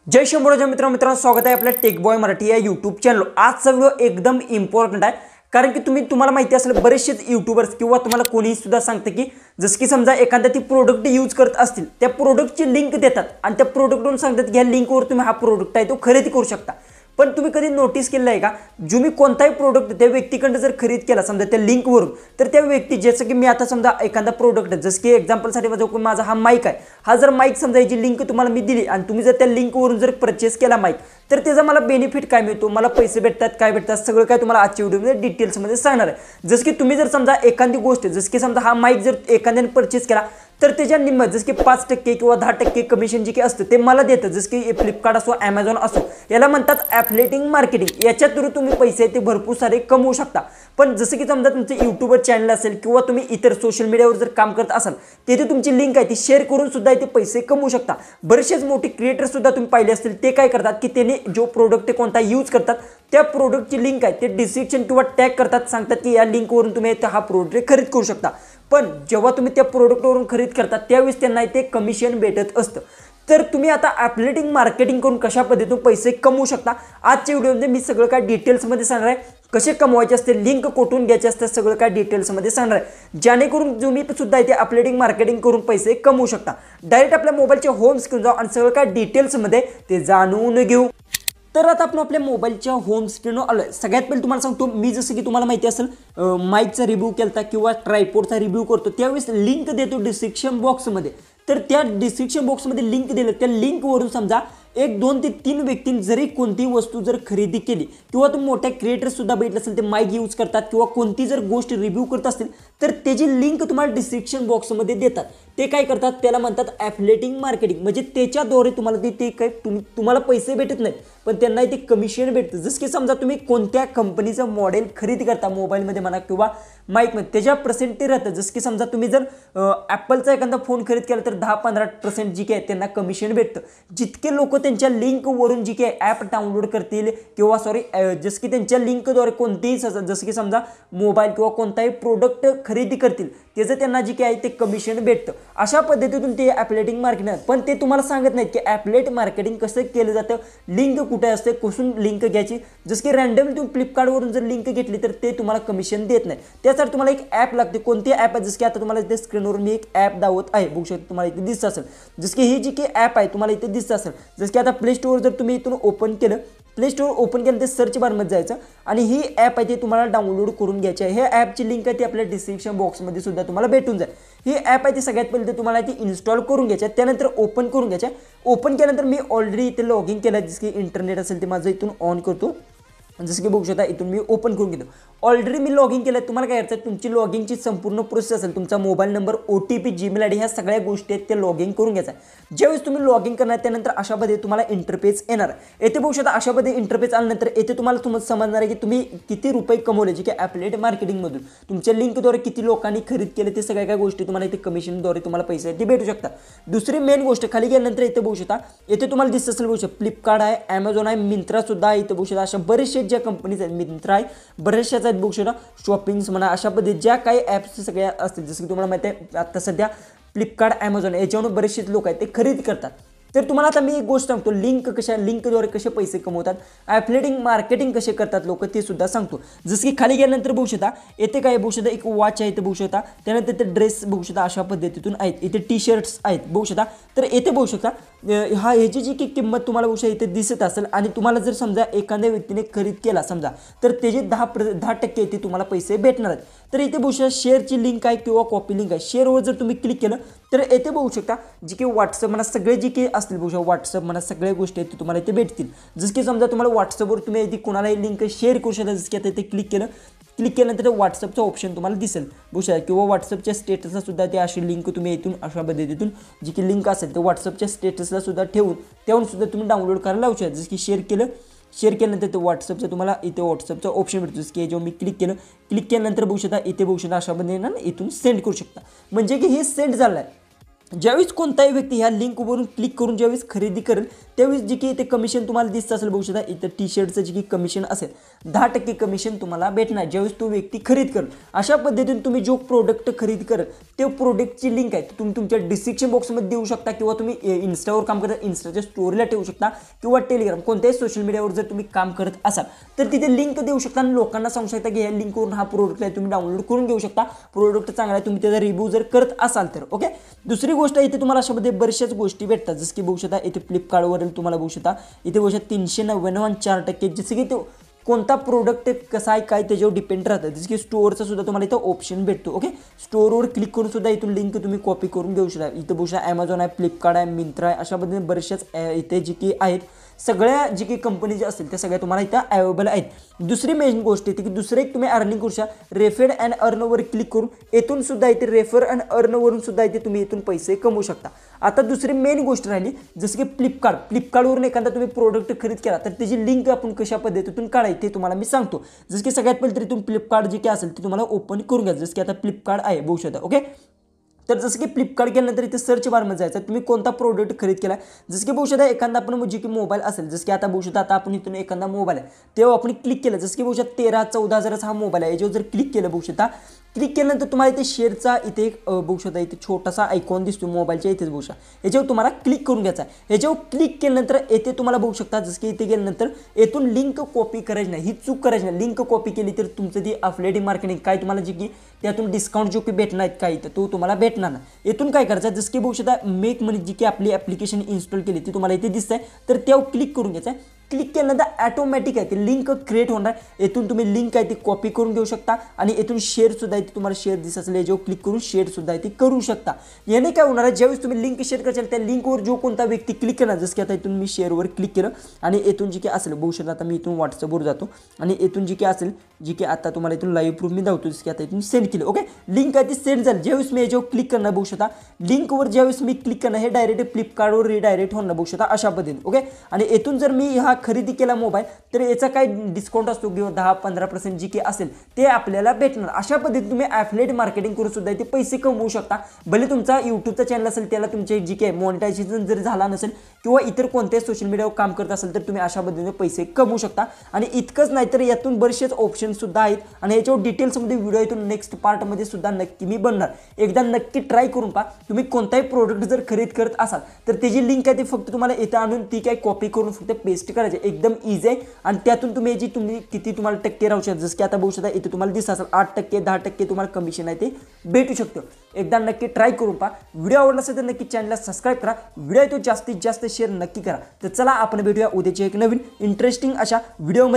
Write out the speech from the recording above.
जय शंभूराज मित्रांनो स्वागत आहे आपल्या टेक बॉय मराठी या यूट्यूब चॅनल। आजचा व्हिडिओ एकदम इम्पॉर्टंट आहे कारण की तुम्हाला माहिती असेल बरेचसे यूट्यूबर्स किंवा तुम्हाला कोणी सुद्धा सांगते की जसं की समजा एखादा ती प्रोडक्ट यूज करत असतील त्या प्रोडक्टची लिंक देतात आणि त्या प्रोडक्टवरून सांगतात की ह्या लिंकवर तुम्ही हा प्रोडक्ट आहे तो खरेदी करू शकता। पण तुम्ही कधी नोटीस केलं आहे का जो मी कोणताही प्रोडक्ट त्या व्यक्तीकडे जर खरेदी केला समजा त्या लिंकवरून तर त्या व्यक्ती जसं की मी आता समजा एखादा प्रोडक्ट जसं की एक्झाम्पलसाठी माझा हा माईक आहे, हा जर माईक समजा याची लिंक तुम्हाला मी दिली आणि तुम्ही जर त्या लिंकवरून जर परचेस केला माईक तर त्याचा मला बेनिफिट काय मिळतो, मला पैसे भेटतात काय भेटतात सगळं काय तुम्हाला आजच्या व्हिडिओमध्ये डिटेल्समध्ये सांगणार आहे। जसं की तुम्ही जर समजा एखादी गोष्ट जसं की समजा हा माईक जर एखाद्याने परचेस केला तर त्याच्या निम्म जसं की 5% किंवा 10% कमिशन जे की असतं ते मला देतं। जसं की फ्लिपकार्ट असो ॲमेझॉन असो याला म्हणतात ॲफिलिएटिंग मार्केटिंग। याच्या थ्रू तुम्ही पैसे ते भरपूर सारे कमवू शकता। पण जसं की समजा तुमचं यूट्यूबर चॅनल असेल किंवा तुम्ही इतर सोशल मीडियावर जर काम करत असाल तिथे तुमची लिंक आहे ती शेअर करून सुद्धा इथे पैसे कमवू शकता। बरेचसे मोठे क्रिएटर सुद्धा तुम्ही पाहिले असतील ते काय करतात की त्यांनी जो प्रोडक्ट कोणता यूज करतात त्या प्रोडक्टची लिंक आहे ते डिस्क्रिप्शन किंवा टॅग करतात, सांगतात की या लिंकवरून तुम्ही हा प्रोडक्ट खरेदी करू शकता। पण जेव्हा तुम्ही त्या प्रोडक्टवरून खरेदी करता त्यावेळेस त्यांना ते कमिशन भेटत असतं। तर तुम्ही आता ॲफिलिएटिंग मार्केटिंग करून कशा पद्धतीने पैसे कमवू शकता आजच्या व्हिडिओमध्ये मी सगळं काय डिटेल्समध्ये सांगणार आहे। कसे कमवायचे असते, लिंक कोठून घ्यायचे असते सगळं काय डिटेल्समध्ये सांगणार आहे, जेणेकरून तुम्ही सुद्धा इथे ॲफिलिएटिंग मार्केटिंग करून पैसे कमवू शकता। डायरेक्ट आपल्या मोबाईलच्या होम स्क्रीन जाऊ आणि सगळं काय डिटेल्समध्ये ते जाणून घेऊ। तर आता आपण आपल्या मोबाईलच्या होम स्क्रीनवर आलोय। सगळ्यात पहिले तुम्हाला सांगतो मी जसं की तुम्हाला माहिती असेल माईकचा रिव्ह्यू केलता किंवा ट्रायपॉडचा रिव्ह्यू करतो त्यावेळेस लिंक देतो डिस्क्रिप्शन बॉक्समध्ये। तर त्या डिस्क्रिप्शन बॉक्समध्ये लिंक दिलं त्या लिंकवरून समजा 1, 2 ते 3 व्यक्तींनी जरी कोणतीही वस्तू जर खरेदी केली किंवा तुम्ही मोठ्या क्रिएटर सुद्धा बघितलं असेल ते माईक यूज करतात किंवा कोणती जर गोष्ट रिव्ह्यू करत असतील तर त्याची लिंक तुम्हाला डिस्क्रिप्शन बॉक्समध्ये देतात। ते काय करतात त्याला म्हणतात ॲफिलिएटिंग मार्केटिंग। म्हणजे त्याच्याद्वारे तुम्हाला ते काय तुम्हाला पैसे भेटत नाहीत पण त्यांना ते कमिशन भेटतं। जसं की समजा तुम्ही कोणत्या कंपनीचं मॉडेल खरेदी करता मोबाईलमध्ये म्हणा किंवा माईकमध्ये त्याच्या पर्सेंटेज राहतं। जसं की समजा तुम्ही जर ॲपलचा एखादा फोन खरेदी केला तर 10-15% जी काय त्यांना कमिशन भेटतं। जितके लोक त्यांच्या लिंकवरून जी काय ॲप डाउनलोड करतील किंवा जसं की त्यांच्या लिंकद्वारे कोणतेही जसं की समजा मोबाईल किंवा कोणताही प्रोडक्ट खरेदी करतील त्याचं त्यांना जी काय ते कमिशन भेटतं। अशा पद्धतीतून ते ॲफिलिएटिंग मार्केटिंग। पण ते तुम्हाला सांगत नाहीत की ॲफिलिएट मार्केटिंग कसं केलं जातं, लिंक कुठे असते, कुठून लिंक घ्यायची। जसं की रँडमली तुम्ही फ्लिपकार्टवरून जर लिंक घेतली तर ते तुम्हाला कमिशन देत नाही। त्यासाठी तुम्हाला एक ॲप लागते। कोणती ॲप आहे जसं की आता तुम्हाला इथे स्क्रीनवर मी एक ॲप दाखवत आहे, बघू शकता तुम्हाला इथे दिसत असेल। जसं की ही जी की ॲप आहे तुम्हाला इथे दिसत असेल। जसं की आता प्ले स्टोअर जर तुम्ही इथून ओपन केलं, प्ले स्टोअर ओपन केलं ते सर्च बारमध्ये जायचं आणि ही ॲप आहे ती तुम्हाला डाउनलोड करून घ्यायची आहे। हे ॲपची लिंक आहे ती आपल्या डिस्क्रिप्शन बॉक्समध्ये सुद्धा तुम्हाला भेटून जाईल। ही ॲप आहे ती सगळ्यात पहिले तुम्हाला ती इन्स्टॉल करून घ्यायची आहे, त्यानंतर ओपन करून घ्यायची आहे। ओपन केल्यानंतर मी ऑलरेडी इथे लॉग इन केलं, जसं की इंटरनेट असेल ते माझं इथून ऑन करतो। जसं की बघू शकता इथून मी ओपन करून घेतो। ऑलरेडी मी लॉग इन केलं आहे। तुम्हाला काय करायचं तुमची लॉग इनची संपूर्ण प्रोसेस असेल, तुमचा mobile number, OTP, Gmail ID ह्या सगळ्या गोष्टी आहेत त्या लॉग इन करून घ्यायचा आहे। ज्यावेळेस तुम्ही लॉग इन करणार त्यानंतर अशा पद्धतीने तुम्हाला इंटरफेस येणार आहे। येथे बघू शकता अशा पद्धतीने इंटरफेस आल्यानंतर येथे तुम्हाला समजणार आहे की तुम्ही किती रुपये कमवले जे की ॲफिलिएट मार्केटिंगमधून तुमच्या लिंकद्वारे किती लोकांनी खरेदी केले ते सगळ्या काय गोष्टी तुम्हाला इथे कमिशनद्वारे तुम्हाला पैसे ते भेटू शकतात। दुसरी मेन गोष्ट खाली गेल्यानंतर इथे बघू शकता येथे तुम्हाला दिसत असेल, बघू शकता फ्लिपकार्ट आहे, ॲमेझॉन आहे, मिंत्रा सुद्धा आहे। इथे बघू शकता अशा बरेचसे ज्या कंपनीज आहेत, मिंत्रा आहे, बरेचशाच आहेत बघू शकता, शॉपिंग्स म्हणा अशा पद्धती ज्या काही ॲप्स सगळ्या असतील। जसं की तुम्हाला माहिती आहे आता सध्या फ्लिपकार्ट, ॲमेझॉन याच्यावरून बरेचसे लोक आहेत ते खरेदी करतात। तर तुम्हाला आता मी एक गोष्ट सांगतो, लिंकद्वारे कसे पैसे कमवतात, ॲफिलिएटिंग मार्केटिंग कसे करतात लोक ते सुद्धा सांगतो। जसं की खाली गेल्यानंतर बघू शकता येथे काय बघू शकता एक वॉच आहे इथे बघू शकता, त्यानंतर ते ड्रेस बघू शकता अशा पद्धतीतून आहेत, इथे टी-शर्ट्स आहेत बघू शकता। तर येथे बघू शकता ह्याची जी की किंमत तुम्हाला बघू शकता इथे दिसत असेल आणि तुम्हाला जर समजा एखाद्या व्यक्तीने खरेदी केला समजा तर त्याचे 10% इथे तुम्हाला पैसे भेटणार आहेत। तर इथे बघू शकता शेअरची लिंक आहे किंवा कॉपी लिंक आहे। शेअरवर जर तुम्ही क्लिक केलं तर येथे बघू शकता जी की व्हॉट्सअप म्हणा सगळे जी की असतील बघू शकता, व्हॉट्सअप म्हणा सगळ्या गोष्टी आहेत तुम्हाला इथे भेटतील। जसं की समजा तुम्हाला व्हॉट्सअपवर तुम्ही इथे कोणालाही लिंक शेअर करू शकता। जसं की आता इथे क्लिक केल्यानंतर व्हॉट्सअपचा ऑप्शन तुम्हाला दिसेल बघू शकता किंवा व्हॉट्सअपच्या स्टेटसला सुद्धा ते अशी लिंक तुम्ही इथून अशा पद्धतीतून जी की लिंक असेल तर व्हॉट्सअपच्या स्टेटसला सुद्धा ठेवून त्यावरून सुद्धा तुम्ही डाउनलोड करायला लावू शकता। जसं की शेअर केल्यानंतर ते व्हॉट्सअपचं तुम्हाला इथे व्हॉट्सअपचा ऑप्शन भेटतो। जसं की जेव्हा मी क्लिक केल्यानंतर बघू शकता इथे बघू शकता अशा पद्धतीने इथून सेंड करू शकता। म्हणजे की हे सेंड झालं आहे ज्यावेळेस कोणताही व्यक्ती ह्या लिंकवरून क्लिक करून ज्यावेळेस खरेदी करेल त्यावेळेस जे की इथे कमिशन तुम्हाला दिसतं असेल बघू शकता इथं टी शर्टचं जे की कमिशन असेल 10% कमिशन तुम्हाला भेटणार ज्यावेळेस तो व्यक्ती खरेदी करेल। अशा पद्धतीने तुम्ही जो प्रोडक्ट खरेदी करेल ते प्रोडक्टची लिंक आहे तुम्ही तुमच्या डिस्क्रिप्शन बॉक्समध्ये देऊ शकता किंवा तुम्ही इन्स्टावर काम करता इन्स्टाच्या स्टोरीला ठेवू शकता किंवा टेलिग्राम कोणत्याही सोशल मीडियावर जर तुम्ही काम करत असाल तर तिथे लिंक देऊ शकता आणि लोकांना सांगू शकता की या लिंकवरून हा प्रोडक्ट आहे तुम्ही डाउनलोड करून घेऊ शकता। प्रोडक्ट चांगला आहे तुम्ही त्याचा रिव्ह्यू जर करत असाल तर ओके। दुसरी गोष्ट इथे तुम्हाला अशामध्ये बऱ्याचशाच गोष्टी भेटतात जसं की बघू शकता इथे फ्लिपकार्टवरील तुम्हाला बघू शकता इथे बघू शकता 399 4% जसं की तो कोणता प्रोडक्ट कसा आहे काय त्याच्यावर डिपेंड राहतं जसं की स्टोअरचा सुद्धा तुम्हाला इथं ऑप्शन भेटतो ओके। स्टोअरवर क्लिक करून सुद्धा इथून लिंक तुम्ही कॉपी करून घेऊ शकता। इथं बघू शकता ॲमेझॉन आहे फ्लिपकार्ट आहे मिंत्रा आहे अशा पद्धतीने बरेचशाच इथे जे की आहेत सगळ्या जी काही कंपनी जे असतील त्या सगळ्या तुम्हाला इथं अवेलेबल आहेत। दुसरी मेन गोष्ट येते की दुसरं एक तुम्ही अर्निंग करू शकता रेफर अँड अर्नवर क्लिक करून येथून सुद्धा इथे रेफर अँड अर्नवरून सुद्धा इथे तुम्ही इथून पैसे कमवू शकता। आता दुसरी मेन गोष्ट राहिली जसं की फ्लिपकार्टवरून एखादा तुम्ही प्रोडक्ट खरेदी केला तर त्याची लिंक आपण कशा पद्धतीतून काढायची ते तुम्हाला मी सांगतो। जसं की सगळ्यात पहिले तरी तुम्ही फ्लिपकार्ट जे काही असेल ते तुम्हाला ओपन करून घ्या जसं की आता फ्लिपकार्ट आहे बघू शकता ओके। तर जसं की फ्लिपकार्ट केल्यानंतर इथे सर्च बारमध्ये जायचं तुम्ही कोणता प्रोडक्ट खरेदी केला जसं की बघू शकता एखादा आपण जे की मोबाईल असेल जसं की आता बघू शकता आता आपण इथून एखादा मोबाईल आहे तेव्हा आपण क्लिक केलं जसं की बघू शकता 13-14 हजाराचा हा मोबाईल आहे याच्यावर जर क्लिक केलं बघू शकता क्लिक केल्यानंतर तुम्हाला इथे शेअरचा इथे एक बघू शकता इथे छोटासा आयकॉन दिसतो मोबाईलच्या इथेच बघू शकता याच्यावर तुम्हाला क्लिक करून घ्यायचा आहे। याच्यावर क्लिक केल्यानंतर येथे तुम्हाला बघू शकता जसं की इथे गेल्यानंतर येथून लिंक कॉपी करायची नाही ही चूक करायची नाही। लिंक कॉपी केली तर तुमचं ती अफिलिएट मार्केटिंग काय तुम्हाला जे की त्यातून डिस्काउंट जो की भेटणार आहेत काही तर तो तुम्हाला भेटणार नाही। येथून काय करायचं जसं की बघू शकता मेक मनी जी की आपली ॲप्लिकेशन इन्स्टॉल केली ती तुम्हाला इथे दिसत आहे तर त्यावर क्लिक करून घ्यायचं आहे। क्लिक केल्यानंतर ऑटोमॅटिक आहे ते लिंक क्रिएट होणार येथून तुम्ही लिंक आहे ती कॉपी करून घेऊ शकता आणि येथून शेअर सुद्धा इथे तुम्हाला शेअर दिसत असेल याच्यावर क्लिक करून शेअर सुद्धा इथे करू शकता। याने काय होणार आहे ज्यावेळेस तुम्ही लिंक शेअर कराल त्या लिंकवर जो कोणता व्यक्ती क्लिक करणार जसं की आता इथून मी शेअरवर क्लिक केलं आणि येथून जी की असेल बघू शकता आता मी इथून व्हॉट्सअपवर जातो आणि येथून जी की असेल जी की आता तुम्हाला इथून लाईव्ह प्रूफ मी दाखवतो जसं की आता इथून सेंड केलं ओके। लिंक आहे ती सेंड झाली ज्यावेळेस मी याच्यावर क्लिक करणार बघू शकता लिंकवर ज्यावेळेस मी क्लिक करणार हे डायरेक्ट फ्लिपकार्टवर रिडायरेक्ट होणार बघू शकता अशा पद्धतीने ओके। आणि येथून जर मी हा खरेदी केला मोबाईल तर याचा काय डिस्काउंट असतो किंवा 10-15% जी की असेल ते आपल्याला भेटणार। अशा पद्धतीने तुम्ही ॲफिलिएट मार्केटिंग करून सुद्धा इथे पैसे कमवू शकता। भले तुमचा यूट्यूबचा चॅनल असेल त्याला तुमचे जी की मॉनिटायझेशन जर झाला नसेल किंवा इतर कोणत्याही सोशल मीडियावर काम करत असेल तर तुम्ही अशा पद्धतीने पैसे कमवू शकता। आणि इतकंच नाही तर यातून बरेचसेच ऑप्शन सुद्धा आहेत आणि याच्यावर डिटेल्समध्ये व्हिडिओ इथून नेक्स्ट पार्टमध्ये सुद्धा नक्की मी बनणार एकदा नक्की ट्राय करून पहा। तुम्ही कोणताही प्रोडक्ट जर खरेदी करत असाल तर त्याची लिंक आहे ती फक्त तुम्हाला इथं आणून ती काय कॉपी करून फक्त पेस्ट करायची एकदम इझी आहे आणि त्यातून तुम्ही याची तुम्ही किती तुम्हाला टक्के राहू शकता जसं की आता बघू शकता इथे तुम्हाला दिसत असेल 8% 10% तुम्हाला कमिशन आहे ते भेटू शकतं। एकदा नक्की ट्राय करून पहा। व्हिडिओ आवडला असेल तर नक्की चॅनलला सबस्क्राईब करा व्हिडिओ तो जास्तीत जास्त शेअर नक्की करा। तर चला आपण भेटूया उद्याच्या एक नवीन इंटरेस्टिंग अशा व्हिडिओ